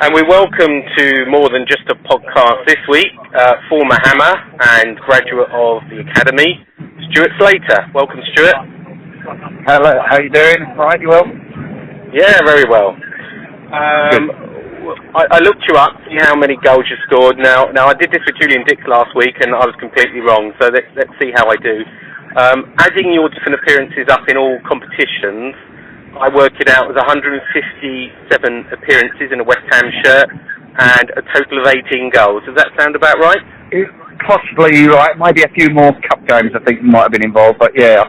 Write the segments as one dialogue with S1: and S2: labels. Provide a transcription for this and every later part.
S1: And we welcome to More Than Just a Podcast this week, former Hammer and graduate of the Academy, Stuart Slater. Welcome, Stuart.
S2: Hello, how you doing? All right, you well?
S1: Yeah, very well. I looked you up, see how many goals you scored. Now I did this with Julian Dix last week, and I was completely wrong. So let's see how I do. Adding your different appearances up in all competitions, I worked it out as 157 appearances in a West Ham shirt and a total of 18 goals. Does that sound about right?
S2: Possibly right. Maybe a few more cup games I think might have been involved, but yeah,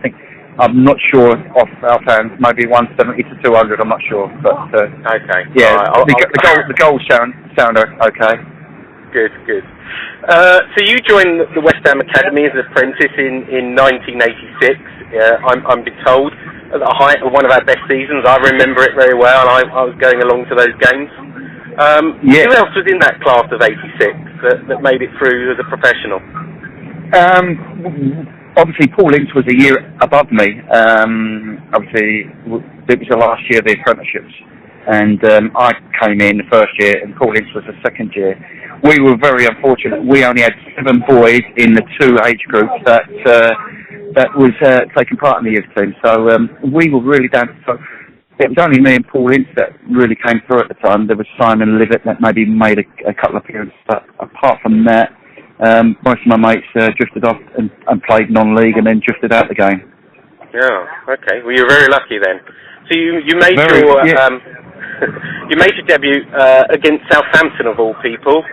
S2: I'm not sure off our hands. Maybe 170 to 200. I'm not sure, but
S1: okay.
S2: Yeah,
S1: right,
S2: the goals sound okay.
S1: Good. So you joined the West Ham Academy as an apprentice in 1986. I'm been told at the height of one of our best seasons. I remember it very well, and I was going along to those games. Who else was in that class of '86 that made it through as a professional?
S2: Obviously, Paul Ince was a year above me. Obviously, it was the last year of the apprenticeships, and I came in the first year, and Paul Ince was the second year. We were very unfortunate. We only had 7 boys in the 2 age groups that was taking part in the youth team. So we were really down. So it was only me and Paul Ince that really came through at the time. There was Simon Livett that maybe made a couple of appearances, but apart from that, most of my mates drifted off and played non-league and then drifted out the game.
S1: Yeah, okay. Well, you're very lucky then. So you made you made your debut against Southampton of all people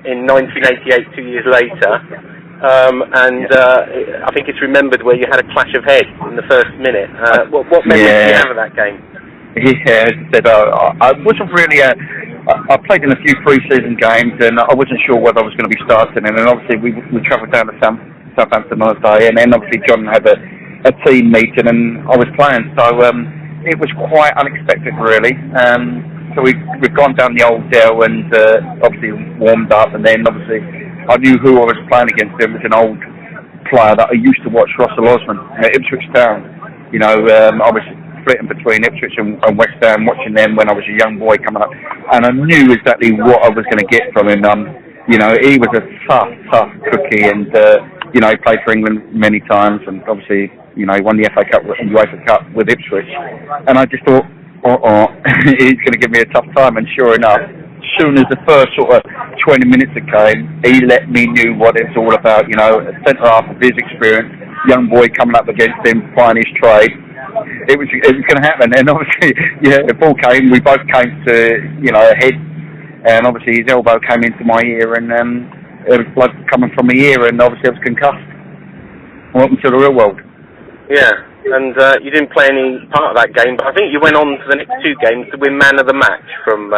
S1: in 1988, 2 years later, I think it's remembered where you had a clash of heads in the first minute. What memories do you have of that game?
S2: Yeah, as I said, I wasn't really. I played in a few pre-season games, and I wasn't sure whether I was going to be starting. And then obviously we travelled down to Southampton on a day, and then obviously John had a team meeting, and I was playing. So it was quite unexpected, really. So we've gone down the old dell and obviously warmed up, and then obviously I knew who I was playing against. It was an old player that I used to watch, Russell Osman, at Ipswich Town. You know, I was splitting between Ipswich and West Ham, watching them when I was a young boy coming up, and I knew exactly what I was going to get from him. You know, he was a tough cookie, and you know, he played for England many times, and obviously, you know, he won the FA Cup and UEFA Cup with Ipswich, and I just thought, he's going to give me a tough time, and sure enough, as soon as the first sort of 20 minutes came, he let me know what it's all about. You know, a centre half of his experience, young boy coming up against him, plying his trade. It was going to happen, and obviously, yeah, the ball came. We both came to, you know, a head, and obviously his elbow came into my ear, and there was blood coming from my ear, and obviously I was concussed. Welcome to the real world.
S1: Yeah, and you didn't play any part of that game, but I think you went on to the next 2 games to win man of the match, from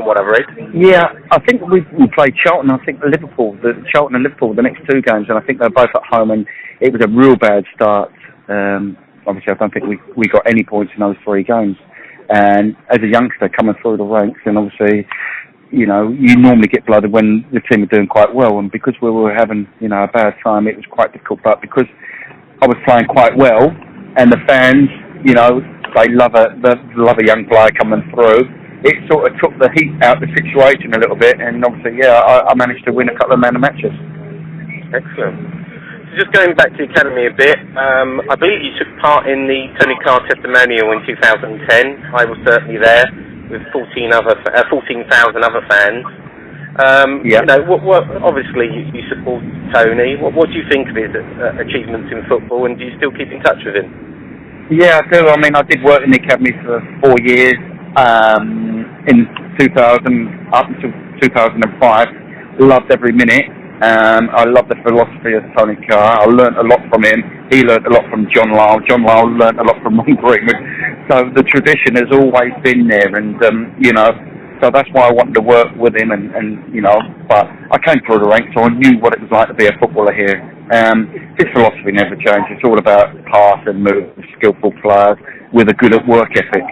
S1: what I've read. Yeah,
S2: I think we played Charlton. I think Charlton and Liverpool, the next 2 games, and I think they were both at home, and it was a real bad start. Obviously, I don't think we got any points in those 3 games. And as a youngster coming through the ranks, and obviously, you know, you normally get blooded when the team are doing quite well, and because we were having, you know, a bad time, it was quite difficult. But because I was playing quite well, and the fans, you know, they love a young player coming through, it sort of took the heat out of the situation a little bit, and obviously, yeah, I managed to win a couple of man of matches.
S1: Excellent. So just going back to the Academy a bit, I believe you took part in the Tony Carr testimonial in 2010. I was certainly there with 14,000 other fans.
S2: Yeah.
S1: You know, what obviously you support Tony. What do you think of his achievements in football, and do you still keep in touch with him?
S2: Yeah, I do. I mean, I did work in the academy for 4 years, in 2000 up until 2005. Loved every minute. I love the philosophy of Tony Carr. I learnt a lot from him. He learnt a lot from John Lyle. John Lyle learnt a lot from Ron Greenwood. So the tradition has always been there, and you know, so that's why I wanted to work with him. And you know, but I came through the ranks, so I knew what it was like to be a footballer here. His philosophy never changed. It's all about pass and move, skillful players with a good work ethic.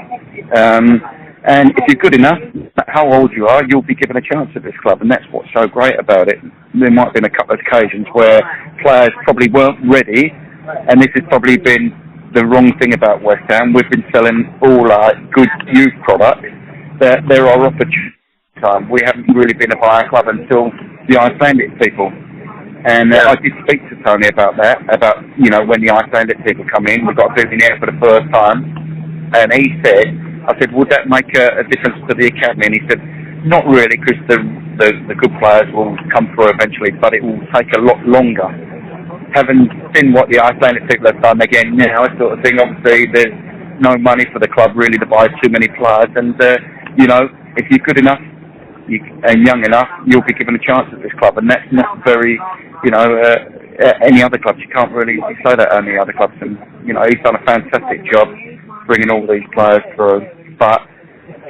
S2: And if you're good enough, how old you are, you'll be given a chance at this club, and that's what's so great about it. There might have been a couple of occasions where players probably weren't ready, and this has probably been the wrong thing about West Ham. We've been selling all our good youth products. There are opportunities time. We haven't really been a buyer club until the Icelandic people. And I did speak to Tony about that, about, when the Icelandic people come in, we've got a billionaire for the first time. And he said, I said, would that make a difference to the academy? And he said, not really, because the good players will come through eventually, but it will take a lot longer. Having seen what the Icelandic people have done again now, sort of thing, obviously there's no money for the club really to buy too many players. And, if you're good enough and young enough, you'll be given a chance at this club. And that's not very, any other clubs. You can't really say that on any other clubs. And, he's done a fantastic job bringing all these players through. But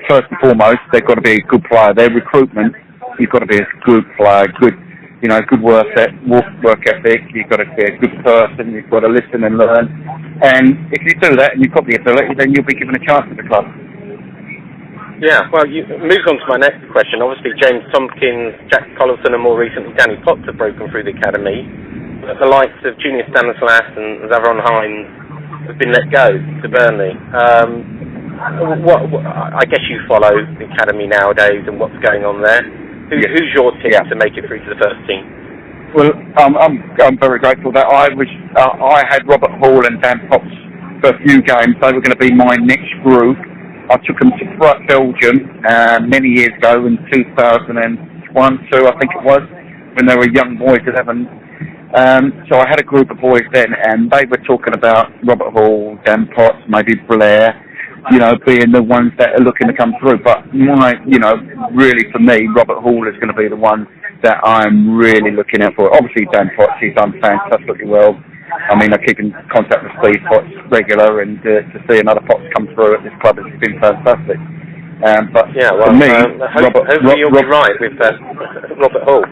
S2: first and foremost, they've got to be a good player. Their recruitment, you've got to be a good player, good work ethic. You've got to be a good person. You've got to listen and learn. And if you do that and you've got the ability, then you'll be given a chance at the club.
S1: Yeah, well, you moved on to my next question. Obviously, James Tompkins, Jack Collison, and more recently Danny Potts have broken through the academy. But the likes of Junior Stanislas and Zavron Hines have been let go to Burnley. I guess you follow the academy nowadays and what's going on there. Who's your team to make it through to the first team?
S2: Well, I'm very grateful that I had Robert Hall and Dan Potts for a few games. They were going to be my next group. I took them to Belgium many years ago in 2001, I think it was, when they were young boys, 11. So I had a group of boys then, and they were talking about Robert Hall, Dan Potts, maybe Blair, being the ones that are looking to come through. But really for me, Robert Hall is going to be the one that I'm really looking out for. Obviously, Dan Potts, he's done fantastically well. I mean, I keep in contact with Steve Potts regular, and to see another Potts come through at this club has been fantastic. But for me,
S1: hopefully you'll be right with Robert Hall.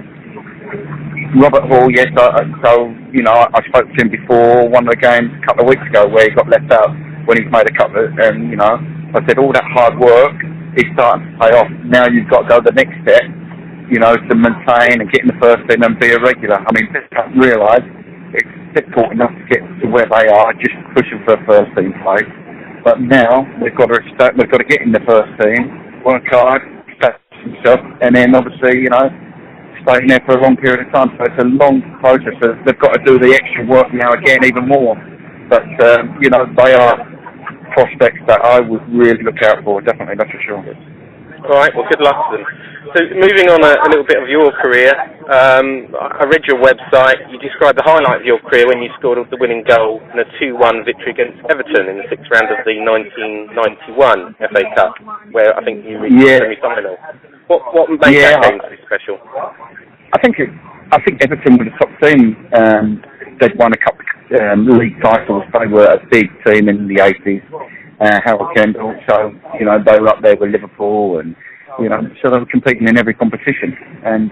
S2: Robert Hall, yes. I spoke to him before one of the games a couple of weeks ago where he got left out when he's made a couple of, I said all that hard work is starting to pay off. Now you've got to go the next step, to maintain and get in the first team and be a regular. I mean, people don't realise it's difficult enough to get to where they are, just pushing for a first team place. But now they've got to get in the first team, work hard, establish themselves, and then obviously, stay in there for a long period of time. So it's a long process. So they've got to do the extra work now again, even more. But they are prospects that I would really look out for. Definitely, that's for sure.
S1: All right, well, good luck to them. So moving on a little bit of your career, I read your website. You described the highlight of your career when you scored the winning goal in a 2-1 victory against Everton in the 6th round of the 1991 FA Cup, where I think you reached the semi-final. What made that game so special?
S2: I think Everton were the top team. They'd won a couple of league titles. They were a big team in the 80s. Harold Kendall, so they were up there with Liverpool, and so they were competing in every competition. And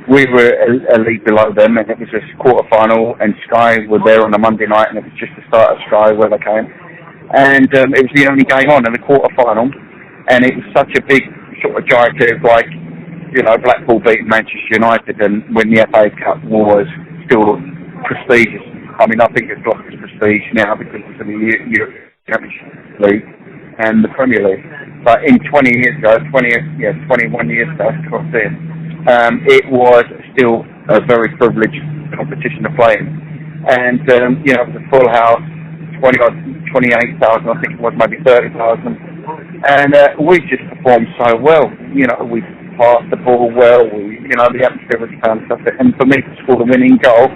S2: we were a league below them, and it was a quarter-final, and Sky were there on a Monday night, and it was just the start of Sky where they came. And it was the only game on in the quarter-final, and it was such a big sort of giant. It was like Blackpool beating Manchester United, and when the FA Cup was still prestigious. I mean, I think it's lost its prestige now because of the European Championship League and the Premier League. But in 21 years ago, it was still a very privileged competition to play in. And, it was a full house, 28,000, I think it was, maybe 30,000. And we just performed so well. We passed the ball well. The atmosphere was fantastic. And for me to score the winning goal,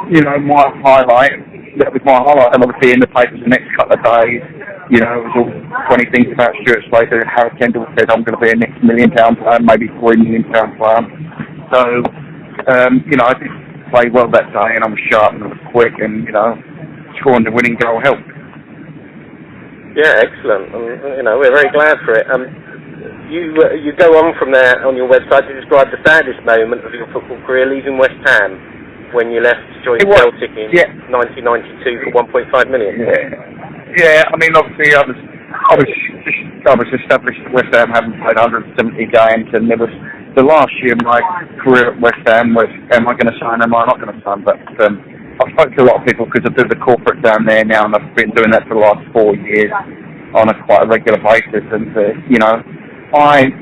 S2: my highlight, that was my highlight, and obviously in the papers the next couple of days, it was all funny things about Stuart Slater. Harold Kendall said, I'm going to be a next £1 million player, maybe £3 million player. So, I did play well that day, and I was sharp and I was quick, and, scoring the winning goal helped.
S1: Yeah, excellent. We're very glad for it. You go on from there on your website to describe the saddest moment of your football career, leaving West Ham, when you left to join Celtic in 1992 for 1.5 million.
S2: Yeah. I mean, obviously, I was established at West Ham, having played 170 games, and there was the last year of my career at West Ham was, am I going to sign? Am I not going to sign? But I spoke to a lot of people because I do the corporate down there now, and I've been doing that for the last 4 years on quite a regular basis. And I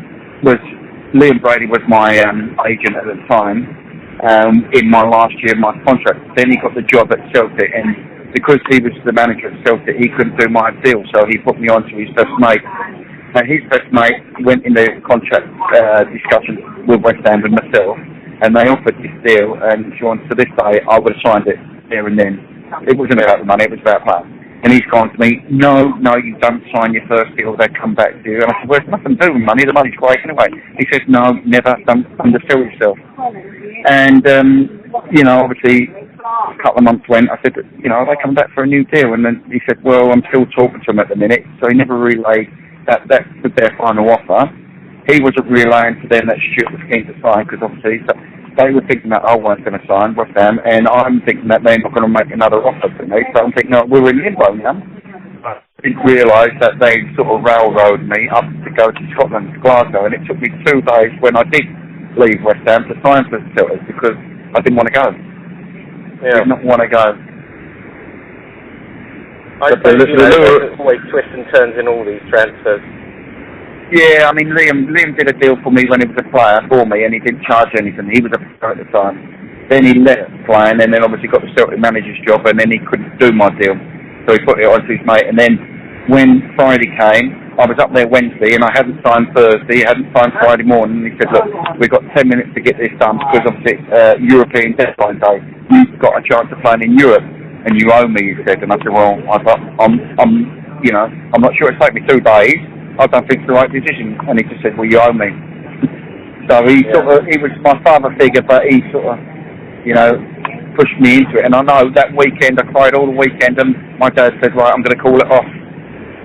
S2: was Liam Brady was my agent at the time in my last year of my contract. Then he got the job at Celtic, and because he was the manager at Celtic, he couldn't do my deal, so he put me on to his best mate. And his best mate went in the contract discussion with West Ham and myself, and they offered this deal, and Sean, to this day, I would have signed it there and then. It wasn't about the money, it was about playing. And he's gone to me, no, you don't sign your first deal, they come back to you. And I said, well, it's nothing to do with money, the money's great anyway. He says, no, never, don't undersell yourself. And, obviously, a couple of months went, I said, are they coming back for a new deal? And then he said, well, I'm still talking to them at the minute. So he never relayed that was their final offer. He wasn't relaying to them that Stuart was keen to sign, because obviously they were thinking that I weren't going to sign West Ham, and I'm thinking that they're not going to make another offer to me. So I'm thinking, no, we're in limbo now. I didn't realise that they sort of railroaded me up to go to Scotland, to Glasgow, and it took me 2 days when I did leave West Ham to sign for the Celtics, because I didn't want to go.
S1: Yeah.
S2: Did not want to go.
S1: I suppose, there's always twists and turns in all these transfers.
S2: Yeah, I mean, Liam did a deal for me when he was a player for me, and he didn't charge anything. He was a player at the time. Then he left playing, and then obviously got the Celtic manager's job, and then he couldn't do my deal. So he put it on to his mate. And then when Friday came, I was up there Wednesday, and I hadn't signed Thursday, hadn't signed Friday morning. And he said, look, we've got 10 minutes to get this done, because obviously it's European deadline day. You've got a chance of playing in Europe, and you owe me, he said. And I said, well, I'm not sure. It's taken me 2 days. I don't think it's the right decision. And he just said, well, you owe me. So he was my father figure, but he sort of, pushed me into it. And I know that weekend, I cried all the weekend, and my dad said, right, I'm going to call it off.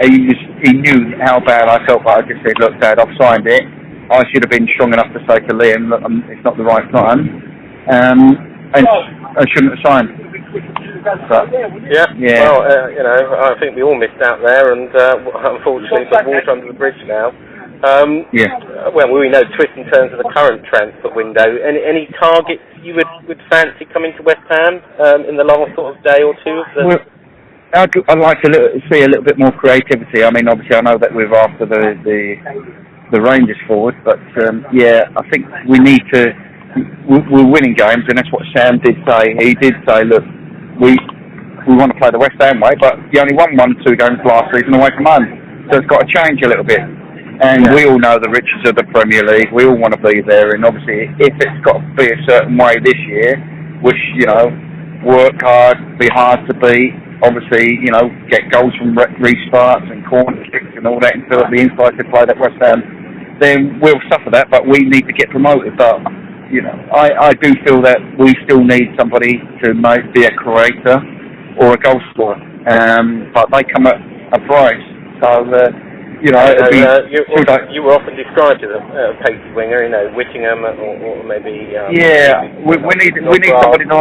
S2: He knew how bad I felt, but I just said, look, Dad, I've signed it. I should have been strong enough to say to Liam, look, it's not the right time. And I shouldn't have signed. But,
S1: well, I think we all missed out there, and unfortunately, put water under the bridge now. Well, we know twists and turns of the current transfer window. Any targets you would fancy coming to West Ham in the last sort of day or two?
S2: Well, I'd like to see a little bit more creativity. I mean, obviously, I know that we're after the Rangers forward, but I think we need to. We're winning games, and that's what Sam did say. He did say, look, we want to play the West Ham way, but you only won 1-2 games last season away from home, so it's got to change a little bit. And we all know the riches of the Premier League. We all want to be there, and obviously, if it's got to be a certain way this year, which work hard, be hard to beat. Obviously, get goals from restarts and corner kicks and all that until the inside to play that West Ham. Then we'll suffer that, but we need to get promoted. But I do feel that we still need somebody to be a creator or a goal scorer. But they come at a price. So, you were often described as a pacey winger, Whittingham or maybe... we need somebody to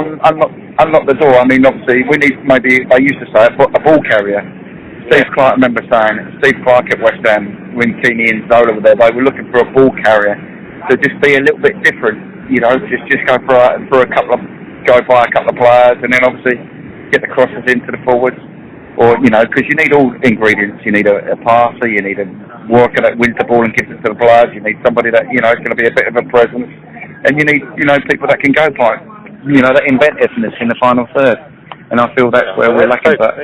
S2: unlock the door. I mean, obviously, we need maybe, I used to say, a ball carrier. Steve Clark, I remember saying it. Steve Clark at West Ham, when Keeney and Zola were there, they were looking for a ball carrier to just be a little bit different. Just go by a couple of players, and then obviously get the crosses into the forwards. Or, because you need all ingredients. You need a passer, you need a worker that wins the ball and gives it to the players, you need somebody that, is going to be a bit of a presence, and you need, people that can go by, that inventiveness in the final third. And I feel that's where we're lacking. But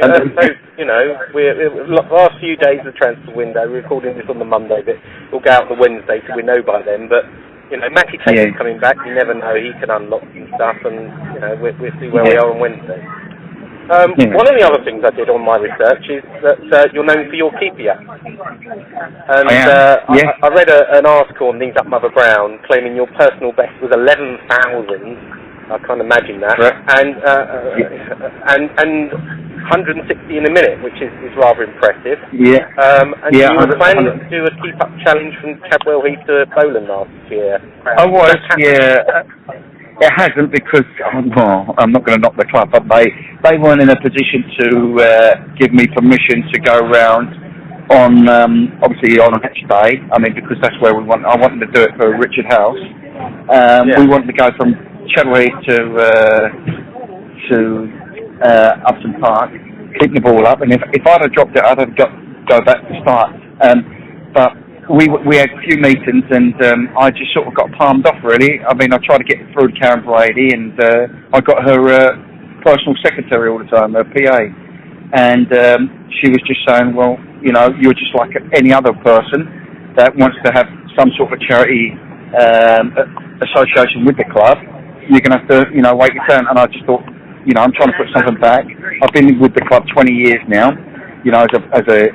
S1: we're last few days of the transfer window. We're recording this on the Monday, but we'll go out on the Wednesday, so we know by then. But Matty Taylor's coming back. You never know; he can unlock some stuff, and we'll see where we are on Wednesday. One of the other things I did on my research is that you're known for your keeper. And I read an article on Knees Up Mother Brown claiming your personal best was 11,000. I can't imagine that. Right. And 160 in a minute, which is rather impressive. Yeah. And you were planning to do a keep-up challenge from Chadwell Heath to Bowland last year.
S2: I was, It hasn't because, I'm not going to knock the club, but they weren't in a position to give me permission to go around on, obviously on a match day. I mean, because that's where I wanted to do it for Richard House. We wanted to go from Chadwell Heath to Upton Park, keep the ball up, and if I'd have dropped it, I'd have go back to start. But we had a few meetings, and I just sort of got palmed off, really. I mean, I tried to get through to Karen Brady, and I got her personal secretary all the time, her PA, and she was just saying, well, you know, you're just like any other person that wants to have some sort of a charity association with the club. You're going to have to, you know, wait your turn. And I just thought, you know, I'm trying to put something back. I've been with the club 20 years now, you know, as a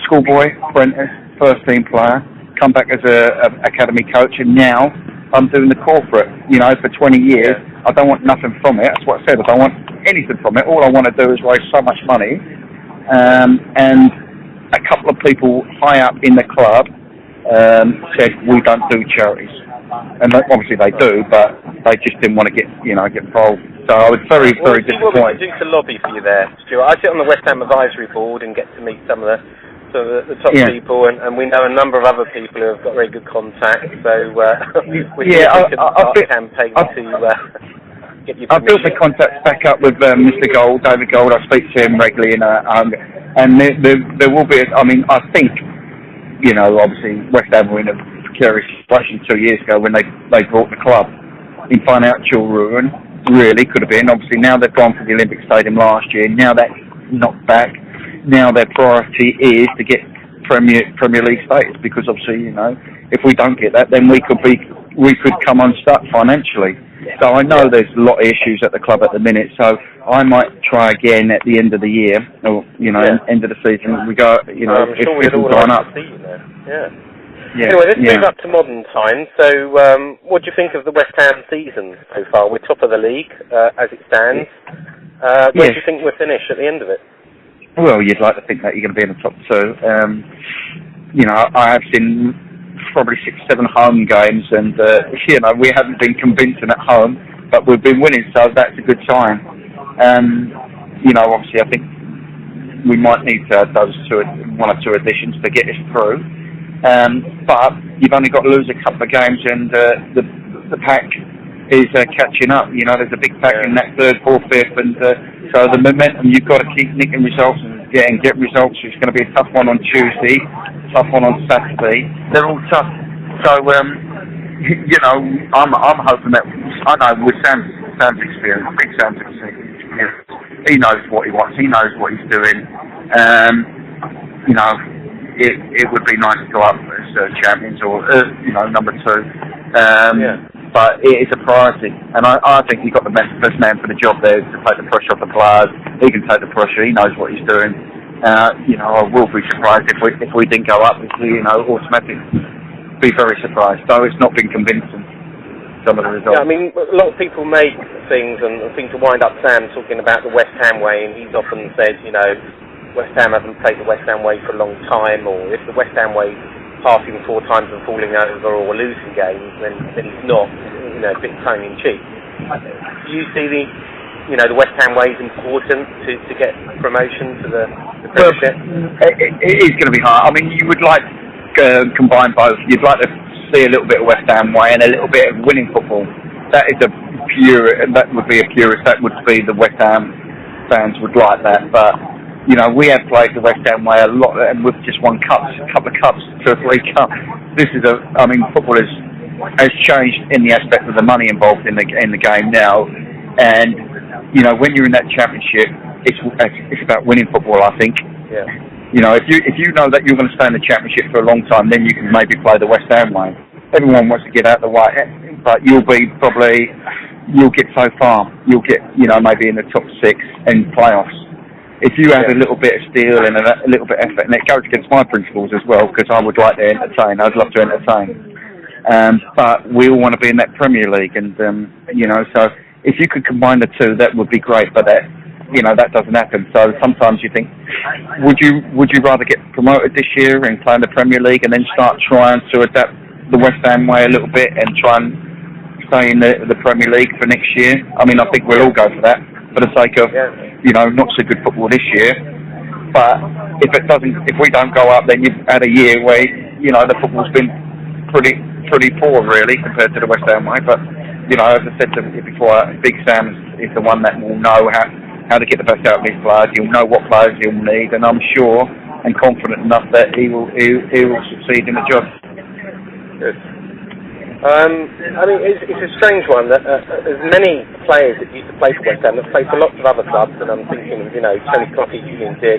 S2: schoolboy, apprentice, first team player, come back as a academy coach, and now I'm doing the corporate, you know, for 20 years. I don't want nothing from it. That's what I said. I don't want anything from it. All I want to do is raise so much money. And a couple of people high up in the club said we don't do charities, and obviously they do, but they just didn't want to get involved. So I was very disappointed.
S1: What we can do to lobby for you there, Stuart. I sit on the West Ham advisory board and get to meet some of the top people, and we know a number of other people who have got very good contacts. So we can start a campaign to get you permission.
S2: I've built the contacts back up with Mr. Gold, David Gold. I speak to him regularly, and there will be. I mean, I think, you know, obviously West Ham were in a precarious situation 2 years ago when they brought the club in financial ruin. Really could have been. Obviously now they've gone for the Olympic Stadium last year. Now that's knocked back. Now their priority is to get Premier League status, because obviously, you know, if we don't get that, then we could come unstuck financially. So I know there's a lot of issues at the club at the minute. So I might try again at the end of the year, or you know, end of the season. We go, you know,
S1: I'm sure we'd all like to see you there.
S2: Yeah.
S1: Anyway, let's move up to modern times. So, what do you think of the West Ham season so far? We're top of the league as it stands. Where do you think we'll finish at the end of it?
S2: Well, you'd like to think that you're going to be in the top two. You know, I have seen probably 6-7 home games, and you know, we haven't been convincing at home, but we've been winning, so that's a good sign. You know, obviously, I think we might need those one or two additions to get us through. But you've only got to lose a couple of games, and the pack is catching up. You know, there's a big pack in that third, fourth, fifth, and so the momentum, you've got to keep nicking results and get results. It's going to be a tough one on Tuesday, tough one on Saturday. They're all tough. So you know, I'm hoping that, I know with Sam's experience, big Sam's experience, he knows what he wants. He knows what he's doing. You know, it would be nice to go up as champions, or you know, number two. But it is a priority, and I think you've got the best man for the job there to take the pressure off the players. He can take the pressure. He knows what he's doing. You know, I will be surprised if we didn't go up. You know, automatic. Be very surprised. So it's not been convincing, some of the results.
S1: Yeah, I mean, a lot of people make things and seem to wind up Sam talking about the West Ham way, and he's often said, you know, West Ham haven't played the West Ham way for a long time, or if the West Ham way passing 4 times and falling over or losing games, then he's not, you know, a bit tongue-in-cheek. Do you see the West Ham way is important to get promotion to the Premiership?
S2: Well, it is going to be hard. I mean, you would like to combine both. You'd like to see a little bit of West Ham way and a little bit of winning football. That is that would be a purist. That would be the West Ham fans would like that, but you know, we have played the West Ham way a lot, and we've just won cups, a couple of cups, 2 or 3 cups. I mean, football has changed in the aspect of the money involved in the game now, and you know, when you're in that championship, it's about winning football, I think.
S1: Yeah.
S2: You know, if you know that you're going to stay in the championship for a long time, then you can maybe play the West Ham way. Everyone wants to get out of the way, but you'll get so far. You'll get, you know, maybe in the top 6 in playoffs. If you have a little bit of steel and a little bit of effort, and it goes against my principles as well, because I would like to entertain. I'd love to entertain. But we all want to be in that Premier League, and you know, so if you could combine the two, that would be great. But that, you know, that doesn't happen. So sometimes you think, would you rather get promoted this year and play in the Premier League, and then start trying to adapt the West Ham way a little bit and try and stay in the Premier League for next year? I mean, I think we'll all go for that, for the sake of, you know, not so good football this year. But if we don't go up, then you've had a year where, you know, the football's been pretty poor, really, compared to the West Ham way. But, you know, as I said to you before, Big Sam is the one that will know how to get the best out of his players. He'll know what players he'll need, and I'm sure and confident enough that he will succeed in the job.
S1: Good. I mean, it's a strange one that there's many players that used to play for West Ham that play for lots of other clubs, and I'm thinking, Tony Cottee, Julian Dick,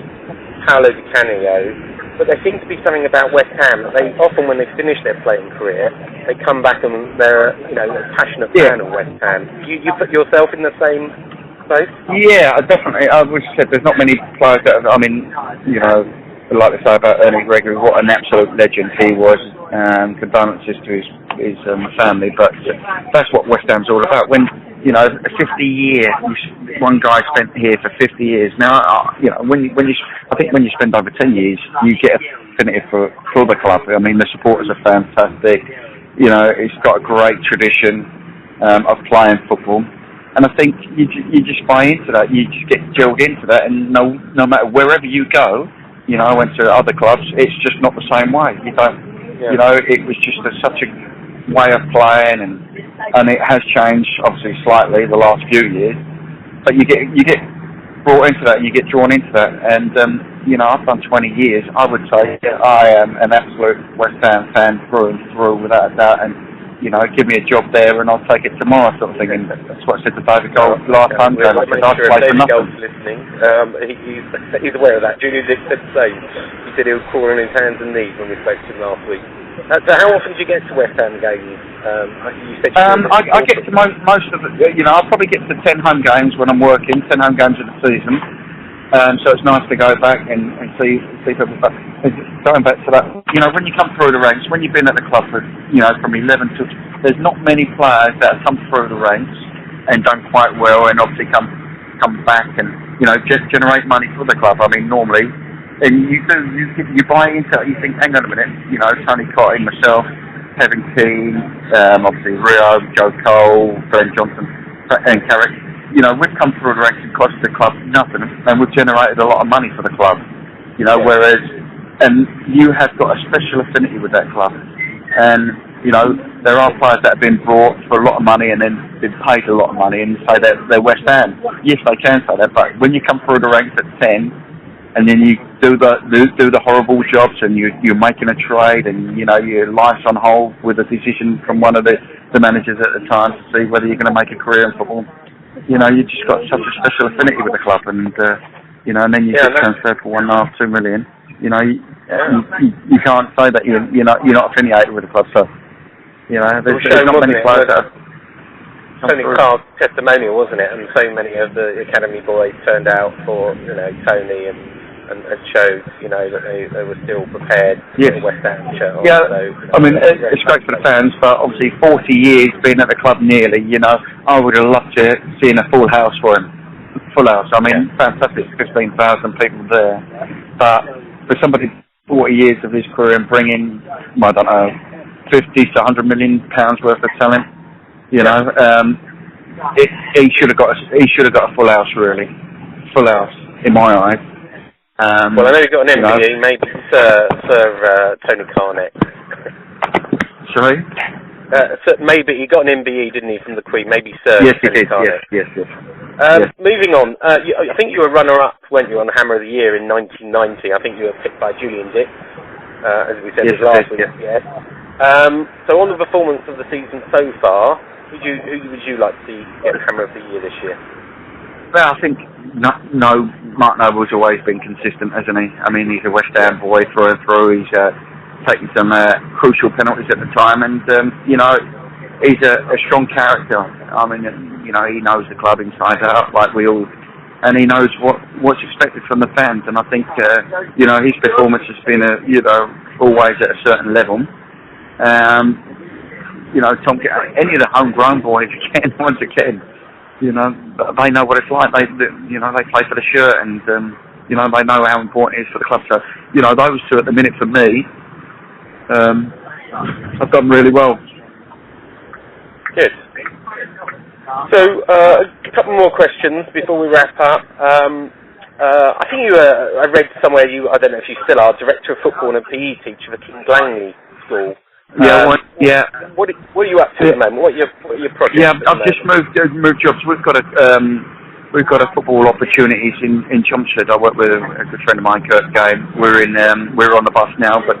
S1: Paolo Di Canio, but there seems to be something about West Ham that they often, when they finish their playing career, they come back and they're a passionate fan of West Ham. You put yourself in the same place? Yeah,
S2: definitely. I wish said there's not many players that have, like they say about Ernie Gregory, what an absolute legend he was. Condolences to his family, but that's what West Ham's all about. When a 50-year, one guy spent here for 50 years. Now, when you spend over 10 years, you get affinity for the club. I mean, the supporters are fantastic. It's got a great tradition of playing football, and I think you just buy into that. You just get gelled into that, and no matter wherever you go. I went to other clubs. It's just not the same way. It was just such a way of playing, and it has changed obviously slightly the last few years. But you get brought into that, and you get drawn into that. And I've done 20 years. I would say I am an absolute West Ham fan through and through, without a doubt. And give me a job there, and I'll take it tomorrow, sort of thing. And that's what I said to David Gold last time. I said I'd play for nothing.
S1: Listening, he's aware of that. Julian Dick said the same. He said he was crawling on his hands and knees when we spoke to him last week. So how often do you get to West Ham games? You said
S2: I get to most of it. I'll probably get to 10 home games when I'm working, 10 home games of the season. So it's nice to go back and see people. But going back to that, when you come through the ranks, when you've been at the club for, from 11 to, there's not many players that have come through the ranks and done quite well, and obviously come back and generate money for the club. I mean, normally, and you buy into it. You think, hang on a minute, Tony Cottee, myself, Kevin Keane, obviously Rio, Joe Cole, Glenn Johnson, and Carrick. We've come through the ranks and cost the club nothing, and we've generated a lot of money for the club. Whereas, and you have got a special affinity with that club. And, there are players that have been brought for a lot of money and then been paid a lot of money and say that they're West Ham. Yes, they can say that, but when you come through the ranks at 10, and then you do the horrible jobs, and you're making a trade, and, your life's on hold with a decision from one of the managers at the time to see whether you're going to make a career in football. You just got such a special affinity with the club, and and then you get transferred for 1.5, 2 million. You can't say that you're not affiliated with the club. So there's not many players that.
S1: Tony Carr's testimonial, wasn't it? And so many of the academy boys turned out for Tony and showed that they were still prepared for the West Ham shirt.
S2: Yeah, so, I mean it's great for the fans, but obviously 40 years being at the club nearly, I would have loved to seen a full house for him. Full house. I mean, fantastic, 15,000 people there. But for somebody 40 years of his career and bringing, I don't know, 50 to 100 million pounds worth of talent, he should have got a full house, really, full house in my eyes.
S1: Well, I know he got an MBE, maybe Sir Tony Carr next.
S2: Sorry?
S1: Maybe he got an MBE, didn't he, from the Queen? Maybe Sir.
S2: Yes, he did. Yes.
S1: Moving on, I think you were runner-up, weren't you, on the Hammer of the Year in 1990? I think you were picked by Julian Dick, as we said last week. Yes. So on the performance of the season so far, who would you like to see get the Hammer of the Year this year?
S2: Well, I think Mark Noble's always been consistent, hasn't he? I mean, he's a West Ham boy through and through. He's taken some crucial penalties at the time, and he's a strong character. I mean, he knows the club inside out, like we all, and he knows what's expected from the fans. And I think his performance has been always at a certain level. Tom, any of the homegrown boys again, once again. They know what it's like. They play for the shirt, and they know how important it is for the club. So, those two at the minute for me, have done really well.
S1: Good. So, a couple more questions before we wrap up. I think I read somewhere I don't know if you still are, Director of Football and PE teacher for King's Langley School. What are you up to at the moment? What are your projects?
S2: Yeah, I've just moved jobs. We've got we've got a football opportunities in Chelmsford. I work with a good friend of mine, Kurt Game. We're on the bus now, but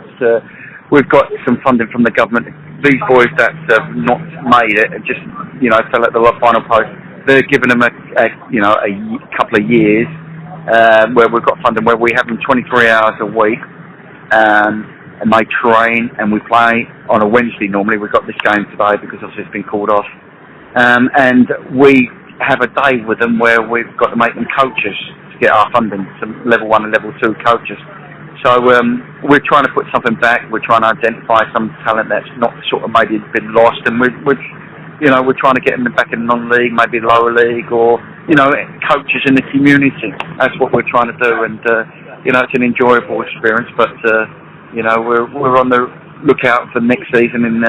S2: we've got some funding from the government. These boys that have not made it, just fell at the final post. They're giving them a couple of years where we've got funding where we have them 23 hours a week, and they train and we play on a Wednesday. Normally we've got this game today because obviously it's been called off, and we have a day with them where we've got to make them coaches to get our funding, some level 1 and level 2 coaches. So we're trying to put something back. We're trying to identify some talent that's not sort of maybe been lost, and we're trying to get them back in non-league, maybe lower league, or coaches in the community. That's what we're trying to do, and it's an enjoyable experience. But we're on the lookout for next season in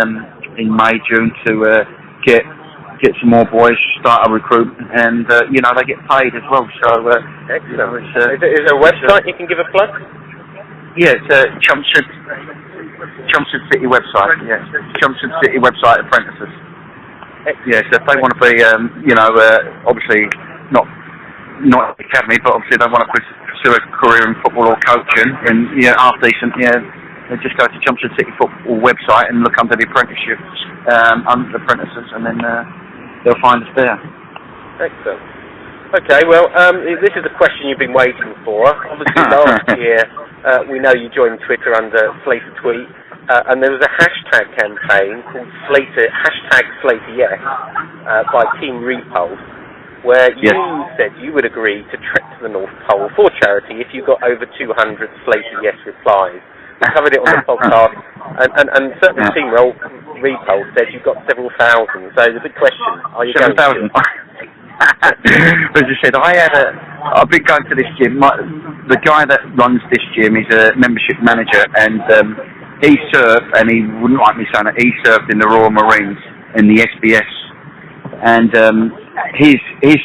S2: May, June to get some more boys, start a recruit, and they get paid as well. So
S1: excellent. Is there a website you can give a plug?
S2: Yeah, it's Chelmsford City website. Yeah, Chelmsford City website apprentices. Yeah, so if they want to be, obviously not academy, but obviously they want to pursue a career in football or coaching, and half decent, they just go to Chelmsford City Football website and look under the apprenticeships, under the apprentices, and then they'll find us there.
S1: Excellent. Okay, well, this is a question you've been waiting for. Obviously, last year, we know you joined Twitter under Slater Tweet, and there was a hashtag campaign called #SlaterYes by Team Repulse, where you said you would agree to trek to the North Pole for charity if you got over 200 Slater Yes replies. We covered it on the podcast, and certainly Team Repulse said you've got several thousand. So the big question: are you
S2: 7,000? As I said, I've been going to this gym. The guy that runs this gym is a membership manager, and he served, and he wouldn't like me saying it, he served in the Royal Marines in the SBS, and his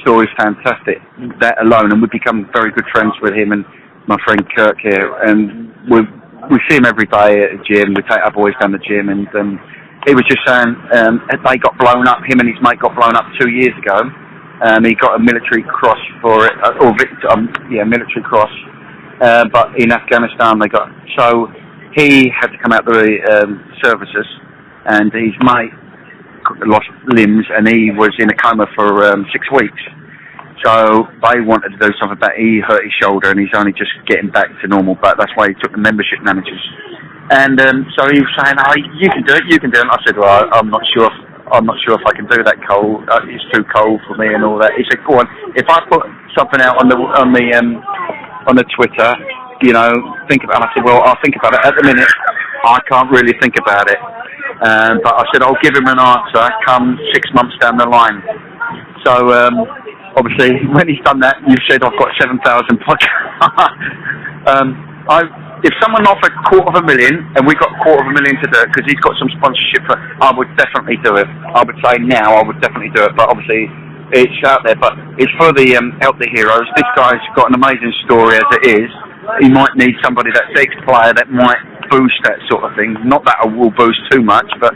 S2: story is fantastic, that alone, and we've become very good friends with him and my friend Kirk here, and we see him every day at the gym. We take our boys down the gym, and he was just saying they got blown up, him and his mate got blown up 2 years ago. He got a military cross for it, military cross. But in Afghanistan they got, so he had to come out the services, and his mate lost limbs, and he was in a coma for 6 weeks. So they wanted to do something about it. He hurt his shoulder, and he's only just getting back to normal. But that's why he took the membership managers. And so he was saying, "Oh, you can do it, you can do it." And I said, "Well, I'm not sure if I can do that cold. It's too cold for me and all that." He said, "Go on. If I put something out on the Twitter, think about it." And I said, "Well, I'll think about it. At the minute, I can't really think about it." But I said, "I'll give him an answer come 6 months down the line." So obviously, when he's done that, you said I've got 7,000 podcasts. If someone offered $250,000 and we got $250,000 to do it, because he's got some sponsorship, I would definitely do it. I would say now I would definitely do it, but obviously it's out there. But it's for the Help the Heroes. This guy's got an amazing story as it is. He might need somebody that's ex-player that might boost that sort of thing. Not that I will boost too much, but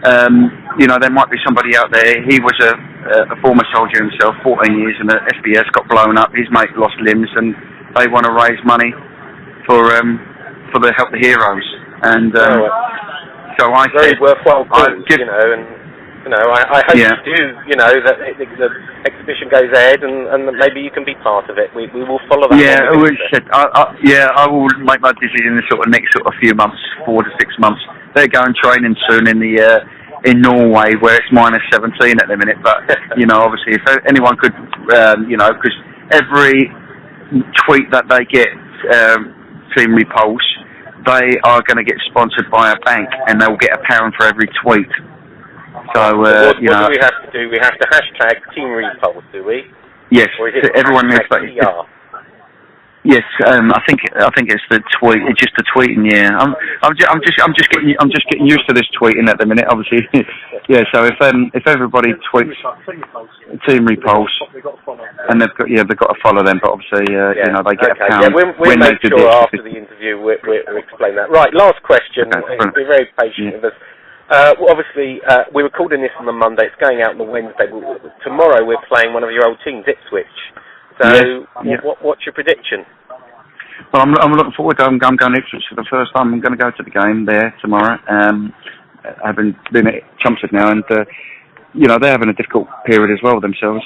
S2: there might be somebody out there. He was a former soldier himself, 14 years, and the SBS got blown up. His mate lost limbs, and they want to raise money for the Help the Heroes, and so I
S1: very
S2: said,
S1: worthwhile cause, I hope you do, that the exhibition goes ahead, and maybe you can be part of it. We will follow that.
S2: Yeah, I will make my decision in the next few months, 4 to 6 months. They're going training soon in in Norway, where it's -17 at the minute. But obviously, if anyone could, because every tweet that they get. Team Repulse, they are going to get sponsored by a bank, and they'll get £1 for every tweet. So
S1: what do we have to do? We have to hashtag Team Repulse, do we?
S2: Yes.
S1: Or is it
S2: everyone has to. Yes, I think it's the tweet. It's just the tweeting. Yeah, I'm just getting used to this tweeting at the minute. Obviously, yeah. So if everybody tweets Team Repulse, and they've got to follow them. But obviously, they get £1.
S1: Yeah, we'll make sure after the interview we'll explain that. Right, last question.
S2: Okay,
S1: be very patient with us. Well, obviously, we're recording this on the Monday. It's going out on the Wednesday. Tomorrow we're playing one of your old teams, Ipswich. So, what's your prediction?
S2: Well, I'm looking forward to it. I'm going to Ipswich for the first time. I'm going to go to the game there tomorrow. I've been at Chelmsford now, and they're having a difficult period as well themselves.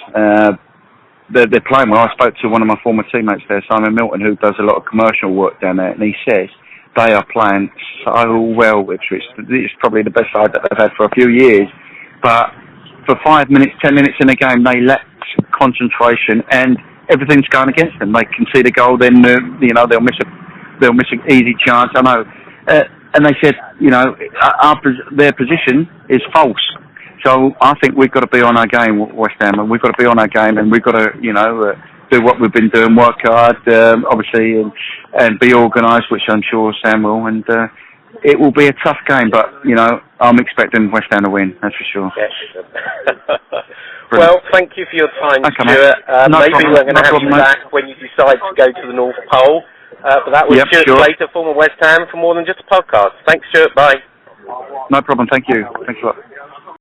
S2: They're playing well. I spoke to one of my former teammates there, Simon Milton, who does a lot of commercial work down there, and he says they are playing so well, Ipswich. It's probably the best side that they've had for a few years. But for 5 minutes, 10 minutes in a game, they lack concentration, and everything's going against them. They concede a goal, then they'll miss an easy chance. I know, and they said their position is false. So I think we've got to be on our game, West Ham, and we've got to be on our game, and we've got to do what we've been doing, work hard, obviously, and be organised, which I'm sure Sam will. And it will be a tough game, but I'm expecting West Ham to win. That's for sure.
S1: Yes. Well, thank you for your time,
S2: okay,
S1: Stuart. Maybe we're going to have you back when you decide to go to the North Pole. But that was Stuart Slater, former West Ham, for More Than Just a Podcast. Thanks, Stuart. Bye.
S2: No problem. Thank you. Thanks a lot.